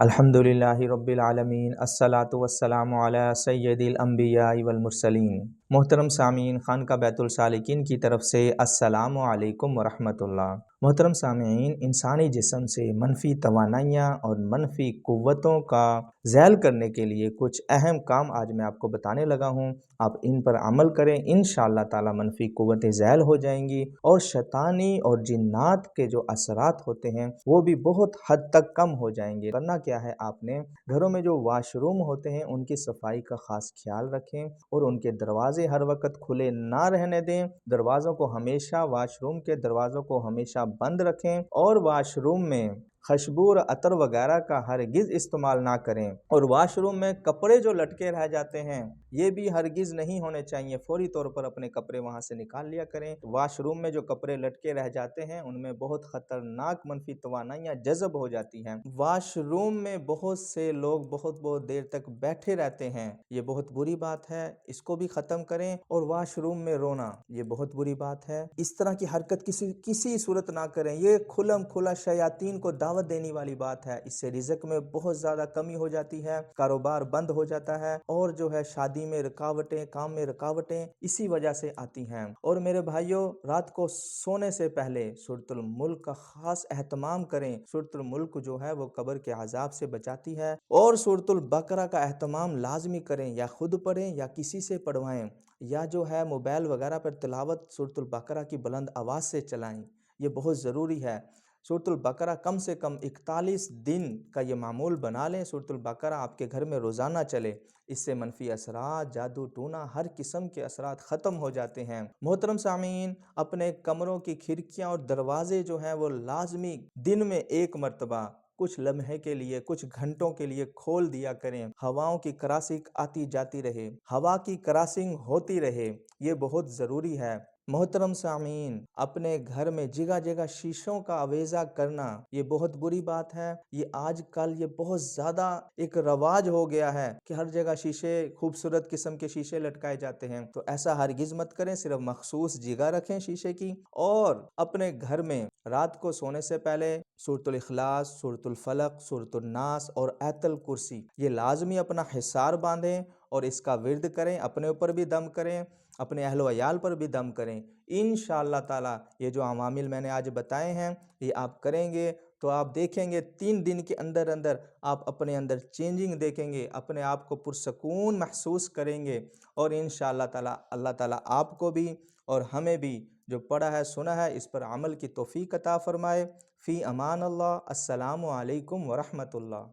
الحمدللہ رب العالمین الصلاۃ والسلام علی سید الانبیاء والمرسلین۔ محترم سامعین، خانقاہ بیت السالکین کی طرف سے السلام علیکم ورحمۃ اللہ۔ محترم سامعین، انسانی جسم سے منفی توانائیاں اور منفی قوتوں کا ذیل کرنے کے لیے کچھ اہم کام آج میں آپ کو بتانے لگا ہوں۔ آپ ان پر عمل کریں، انشاءاللہ تعالی منفی قوتیں ذیل ہو جائیں گی اور شیطانی اور جنات کے جو اثرات ہوتے ہیں وہ بھی بہت حد تک کم ہو جائیں گے۔ ورنہ کیا ہے، آپ نے گھروں میں جو واش روم ہوتے ہیں ان کی صفائی کا خاص خیال رکھیں اور ان کے دروازے ہر وقت کھلے نہ رہنے دیں۔ دروازوں کو ہمیشہ، واش روم کے دروازوں کو ہمیشہ بند رکھیں اور واش روم میں خوشبو اور عطر وغیرہ کا ہرگز استعمال نہ کریں۔ اور واش روم میں کپڑے جو لٹکے رہ جاتے ہیں یہ بھی ہرگز نہیں ہونے چاہیے، فوری طور پر اپنے کپڑے وہاں سے نکال لیا کریں۔ واش روم میں جو کپڑے لٹکے رہ جاتے ہیں ان میں بہت خطرناک منفی توانائیاں جذب ہو جاتی ہیں۔ واش روم میں بہت سے لوگ بہت دیر تک بیٹھے رہتے ہیں، یہ بہت بری بات ہے، اس کو بھی ختم کریں۔ اور واش روم میں رونا یہ بہت بری بات ہے، اس طرح کی حرکت کسی صورت نہ کریں، یہ کھلم کھلا شیاطین کو دعوت دینے والی بات ہے۔ اس سے رزق میں بہت زیادہ کمی ہو جاتی ہے، کاروبار بند ہو جاتا ہے اور جو ہے شادی میں رکاوٹیں، کام میں رکاوٹیں اسی وجہ سے آتی ہیں۔ اور میرے بھائیوں، رات کو سونے سے پہلے سورۃ الملک کا خاص اہتمام کریں۔ سورۃ الملک جو ہے وہ قبر کے عذاب سے بچاتی ہے، اور سورۃ البقرہ کا اہتمام لازمی کریں، یا خود پڑھیں یا کسی سے پڑھوائیں، یا جو ہے موبائل وغیرہ پر تلاوت سورۃ البقرہ کی بلند آواز سے چلائیں، یہ بہت ضروری ہے۔ سورۃ البقرہ کم سے کم 41 دن کا یہ معمول بنا لیں، سورۃ البقرہ آپ کے گھر میں روزانہ چلے، اس سے منفی اثرات، جادو ٹونا، ہر قسم کے اثرات ختم ہو جاتے ہیں۔ محترم سامعین، اپنے کمروں کی کھڑکیاں اور دروازے جو ہیں وہ لازمی دن میں ایک مرتبہ کچھ لمحے کے لیے، کچھ گھنٹوں کے لیے کھول دیا کریں، ہواؤں کی کراسنگ آتی جاتی رہے، ہوا کی کراسنگ ہوتی رہے، یہ بہت ضروری ہے۔ محترم سامعین، اپنے گھر میں جگہ جگہ شیشوں کا آویزہ کرنا یہ بہت بری بات ہے۔ یہ آج کل یہ بہت زیادہ ایک رواج ہو گیا ہے کہ ہر جگہ شیشے، خوبصورت قسم کے شیشے لٹکائے جاتے ہیں، تو ایسا ہرگز مت کریں، صرف مخصوص جگہ رکھیں شیشے کی۔ اور اپنے گھر میں رات کو سونے سے پہلے سورۃ الاخلاص، سورۃ الفلق، سورۃ الناس اور آیت الکرسی یہ لازمی اپنا حصار باندھیں اور اس کا ورد کریں، اپنے اوپر بھی دم کریں، اپنے اہل و عیال پر بھی دم کریں۔ انشاءاللہ تعالی یہ جو عوامل میں نے آج بتائے ہیں یہ آپ کریں گے تو آپ دیکھیں گے 3 دن کے اندر آپ اپنے اندر چینجنگ دیکھیں گے، اپنے آپ کو پرسکون محسوس کریں گے، اور انشاءاللہ تعالی اللہ تعالی آپ کو بھی اور ہمیں بھی جو پڑھا ہے سنا ہے اس پر عمل کی توفیق عطا فرمائے۔ فی امان اللہ، السلام علیکم ورحمۃ اللہ۔